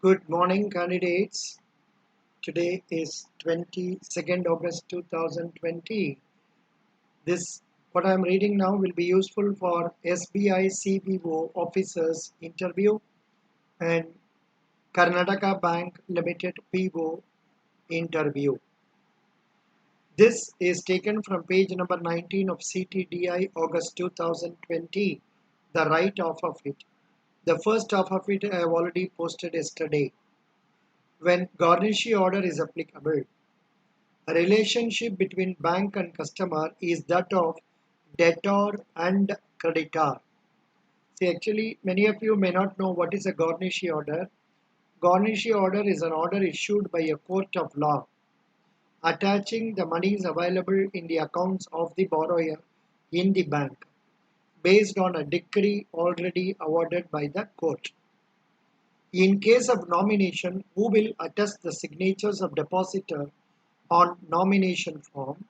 Good morning, candidates. Today is 22nd August 2020. This, what I am reading now, will be useful for SBI CBO officers interview and Karnataka Bank Limited PO interview. This is taken from page number 19 of CTDI August 2020, the right half of it. The first half of it I have already posted yesterday. When garnishee order is applicable, a relationship between bank and customer is that of debtor and creditor. See, actually, many of you may not know what is a garnishee order. Garnishee order is an order issued by a court of law attaching the monies available in the accounts of the borrower in the bank based on a decree already awarded by the court. In case of nomination, who will attest the signatures of depositor on nomination form?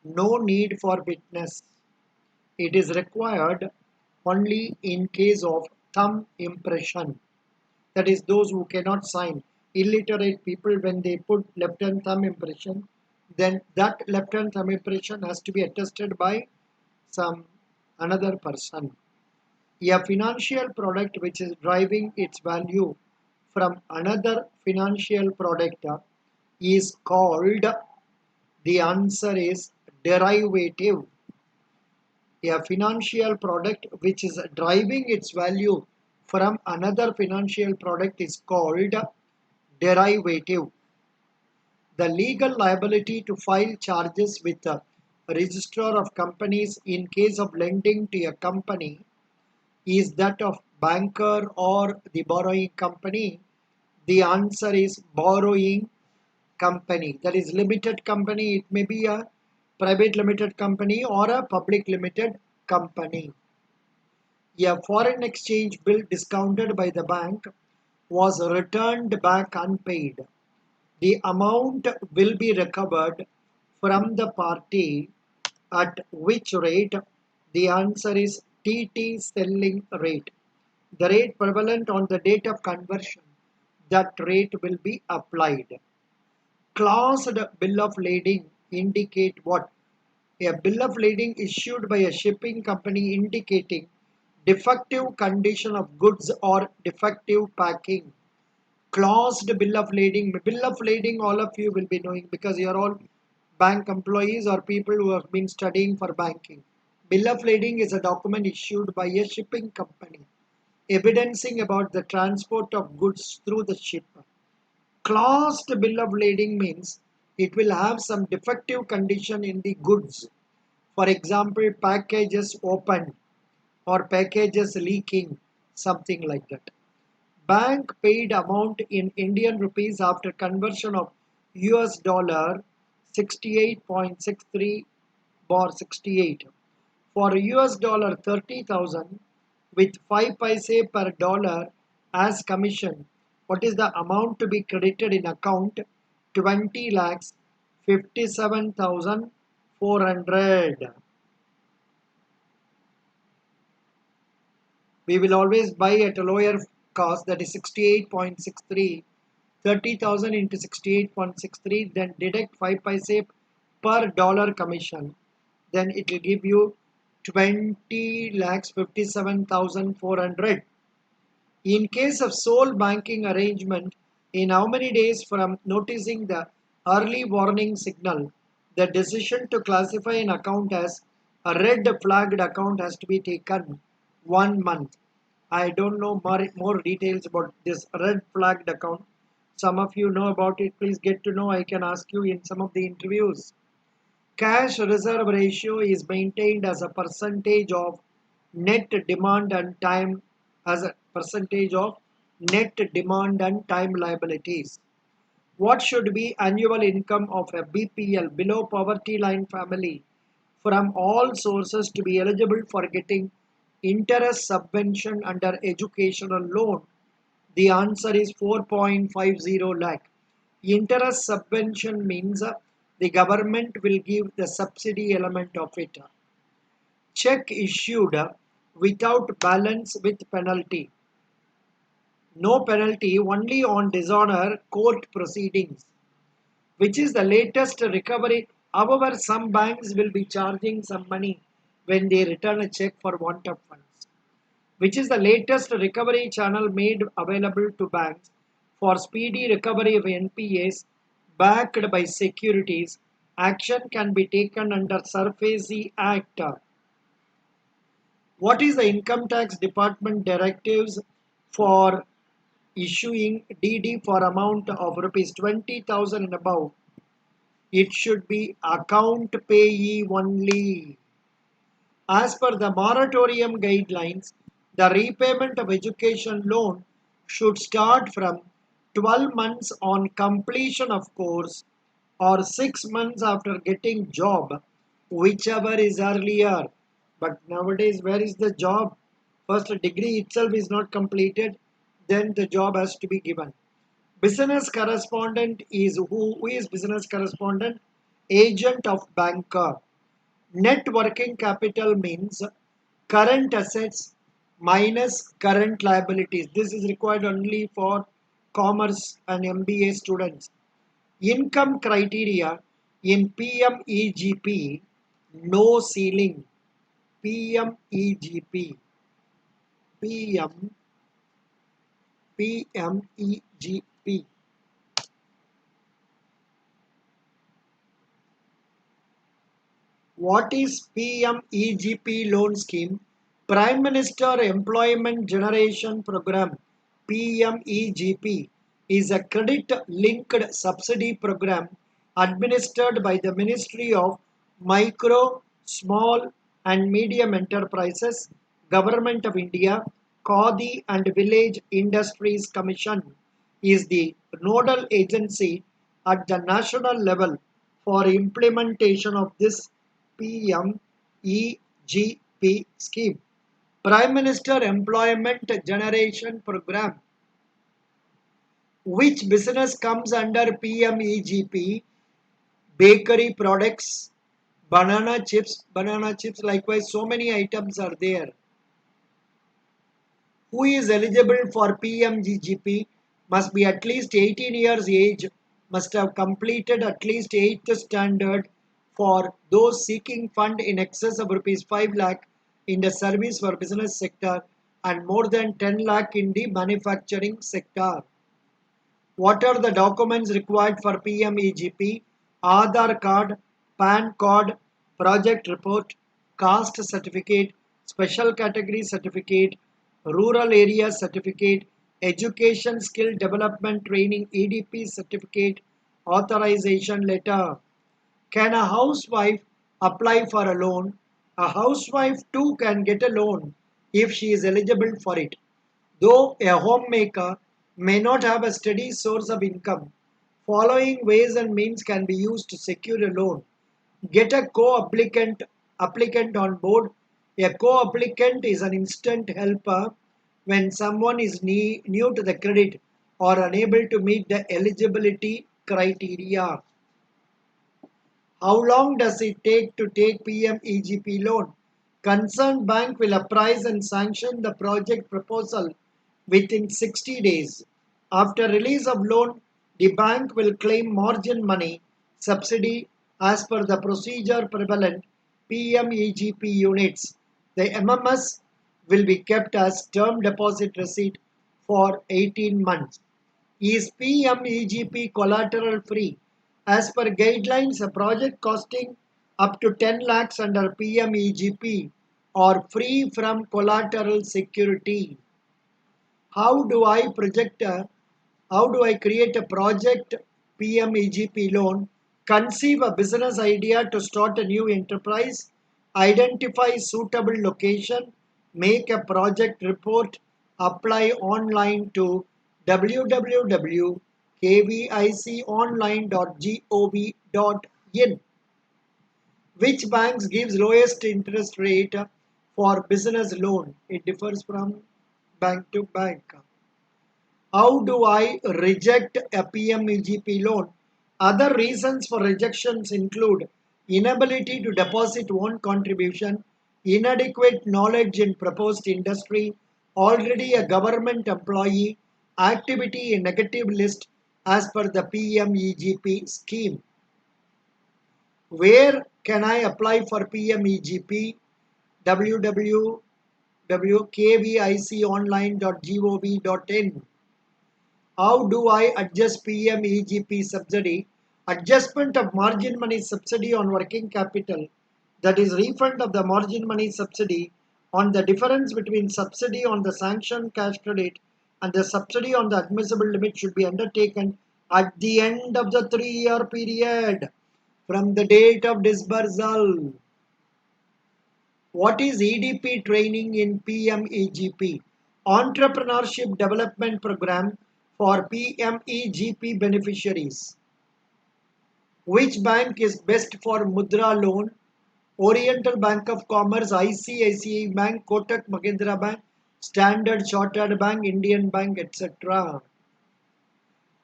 No need for witness. It is required only in case of thumb impression. That is, those who cannot sign. Illiterate people, when they put left hand thumb impression, then that left hand thumb impression has to be attested by some another person. A financial product which is driving its value from another financial product is called, the answer is derivative. A financial product which is driving its value from another financial product is called derivative. The legal liability to file charges with the registrar of companies in case of lending to a company is that of banker or the borrowing company. The answer is borrowing company. That is limited company. It may be a private limited company or a public limited company. A foreign exchange bill discounted by the bank was returned back unpaid. The amount will be recovered from the party at which rate? The answer is TT selling rate. The rate prevalent on the date of conversion, that rate will be applied. Claused bill of lading indicate what? A bill of lading issued by a shipping company indicating defective condition of goods or defective packing. Claused bill of lading. Bill of lading, all of you will be knowing because you are all bank employees or people who have been studying for banking. Bill of lading is a document issued by a shipping company evidencing about the transport of goods through the ship. Claused bill of lading means it will have some defective condition in the goods. For example, packages open or packages leaking, something like that. Bank paid amount in Indian rupees after conversion of US dollar 68.63 bar 68 for US dollar 30,000 with 5 paise per dollar as commission. What is the amount to be credited in account? 20 lakhs 57,400. We will always buy at a lower cost, that is 68.63. 30,000 into 68.63, then deduct 5 paise per dollar commission, then it will give you 20 lakhs 57,400. In case of sole banking arrangement, in how many days from noticing the early warning signal, the decision to classify an account as a red flagged account has to be taken? 1 month. I don't know more details about this red flagged account. Some of you know about it. Please get to know. I can ask you in some of the interviews. Cash reserve ratio is maintained as a percentage of net demand and time, as a percentage of net demand and time liabilities. What should be annual income of a BPL, below poverty line family, from all sources to be eligible for getting interest subvention under educational loan? The answer is 4.50 lakh. Interest subvention means the government will give the subsidy element of it. Check issued without balance with penalty. No penalty, only on dishonor court proceedings, which is the latest recovery. However, some banks will be charging some money when they return a check for want of funds, which is the latest recovery channel made available to banks for speedy recovery of NPAs backed by securities. Action can be taken under SARFAESI Act. What is the Income Tax Department directives for issuing DD for amount of rupees 20,000 and above? It should be account payee only. As per the moratorium guidelines, the repayment of education loan should start from 12 months on completion of course or 6 months after getting job, whichever is earlier. But nowadays, where is the job? First, a degree itself is not completed, then the job has to be given. Business correspondent is who is business correspondent? Agent of banker. Net working capital means current assets minus current liabilities. This is required only for commerce and MBA students. Income criteria in PMEGP, no ceiling. PMEGP, PM, PMEGP. What is PMEGP loan scheme? Prime Minister Employment Generation Program, PMEGP, is a credit linked subsidy program administered by the Ministry of Micro, Small and Medium Enterprises, Government of India, Khadi and Village Industries Commission is the nodal agency at the national level for implementation of this PMEGP scheme. Prime Minister Employment Generation Program. Which business comes under PMEGP? Bakery products, banana chips, likewise, so many items are there. Who is eligible for PMGGP must be at least 18 years age, must have completed at least 8th standard. For those seeking fund in excess of rupees 5 lakh in the service for business sector and more than 10 lakh in the manufacturing sector. What are the documents required for PMEGP? Aadhaar card, PAN card, project report, caste certificate, special category certificate, rural area certificate, education skill development training EDP certificate, authorization letter. Can a housewife apply for a loan? A housewife too can get a loan if she is eligible for it. Though a homemaker may not have a steady source of income, following ways and means can be used to secure a loan. Get a co-applicant on board. A co-applicant is an instant helper when someone is new to the credit or unable to meet the eligibility criteria. How long does it take to take PMEGP loan? Concerned bank will appraise and sanction the project proposal within 60 days. After release of loan, the bank will claim margin money subsidy as per the procedure prevalent PMEGP units. The MMS will be kept as term deposit receipt for 18 months. Is PMEGP collateral free? As per guidelines, a project costing up to 10 lakhs under PMEGP are free from collateral security. How do I how do I create a project PMEGP loan? Conceive a business idea to start a new enterprise, identify suitable location, make a project report, apply online to www.kviconline.gov.in. Which banks gives lowest interest rate for business loan? It differs from bank to bank. How do I reject a PMEGP loan? Other reasons for rejections include inability to deposit own contribution, inadequate knowledge in proposed industry, already a government employee, activity in negative list as per the PMEGP scheme. Where can I apply for PMEGP? www.kviconline.gov.in. How do I adjust PMEGP subsidy? Adjustment of margin money subsidy on working capital, that is refund of the margin money subsidy on the difference between subsidy on the sanctioned cash credit and the subsidy on the admissible limit, should be undertaken at the end of the 3-year period from the date of disbursal. What is EDP training in PMEGP? Entrepreneurship Development Program for PMEGP beneficiaries. Which bank is best for Mudra loan? Oriental Bank of Commerce, ICICI Bank, Kotak Mahindra Bank, Standard Chartered Bank, Indian Bank, etc.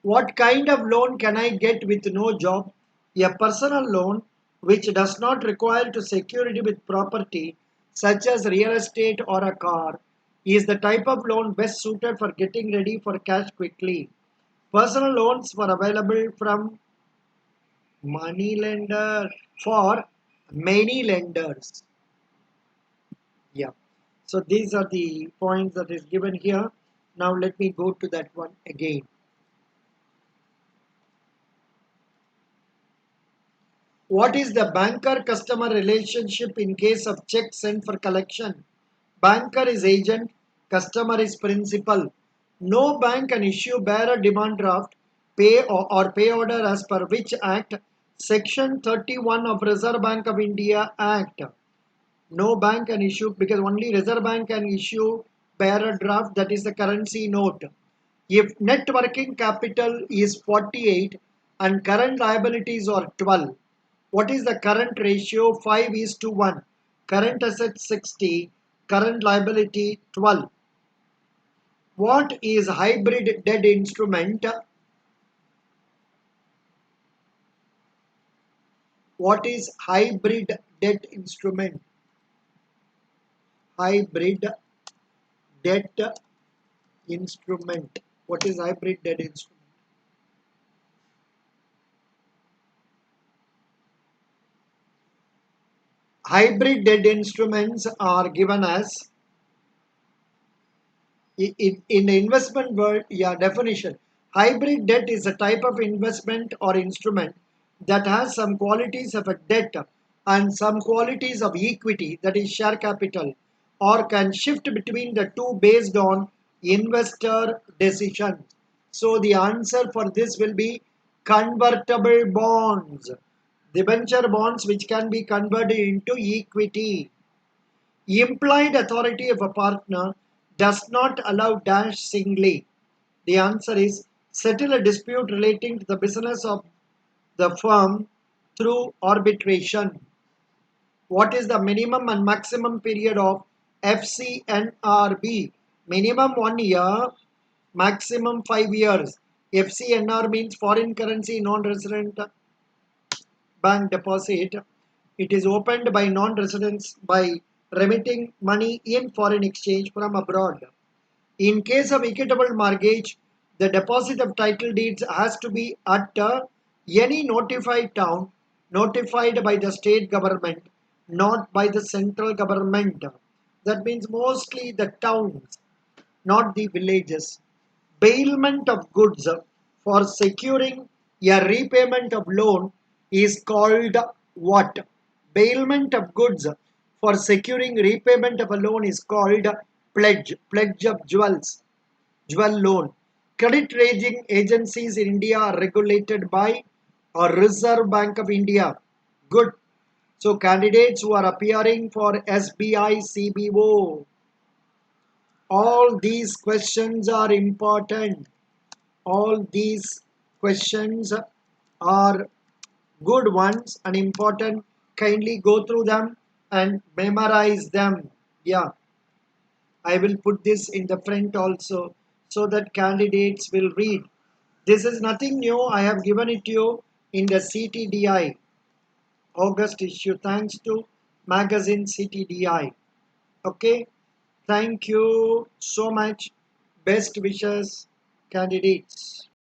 What kind of loan can I get with no job? A personal loan which does not require to security with property such as real estate or a car is the type of loan best suited for getting ready for cash quickly. Personal loans were available from money lender for many lenders. Yeah. So these are the points that is given here. Now let me go to that one again. What is the banker-customer relationship in case of check sent for collection? Banker is agent, customer is principal. No bank can issue bearer demand draft, pay or pay order as per which Act? Section 31 of Reserve Bank of India Act. No bank can issue, because only Reserve Bank can issue bearer draft, that is the currency note. If net working capital is 48 and current liabilities are 12, what is the current ratio? 5:1. Current assets 60, current liability 12. What is hybrid debt instrument? What is hybrid debt instrument? Hybrid debt instrument. What is hybrid debt instrument? Hybrid debt instruments are given as, in the investment world, yeah, definition. Hybrid debt is a type of investment or instrument that has some qualities of a debt and some qualities of equity, that is share capital, or can shift between the two based on investor decision. So the answer for this will be convertible bonds. Debenture bonds which can be converted into equity. Implied authority of a partner does not allow dash singly. The answer is settle a dispute relating to the business of the firm through arbitration. What is the minimum and maximum period of FCNRB? Minimum 1 year, maximum 5 years. FCNR means foreign currency non-resident bank deposit. It is opened by non-residents by remitting money in foreign exchange from abroad. In case of equitable mortgage, the deposit of title deeds has to be at any notified town, notified by the state government, not by the central government. That means mostly the towns, not the villages. Bailment of goods for securing a repayment of loan is called what? Bailment of goods for securing repayment of a loan is called pledge, pledge of jewels, jewel loan. Credit rating agencies in India are regulated by a Reserve Bank of India. Good. So candidates who are appearing for SBI CBO, all these questions are important. All these questions are good ones and important. Kindly go through them and memorize them. Yeah, I will put this in the front also so that candidates will read. This is nothing new. I have given it to you in the CTDI August issue, thanks to magazine CTDI. Okay, thank you so much. Best wishes. candidates.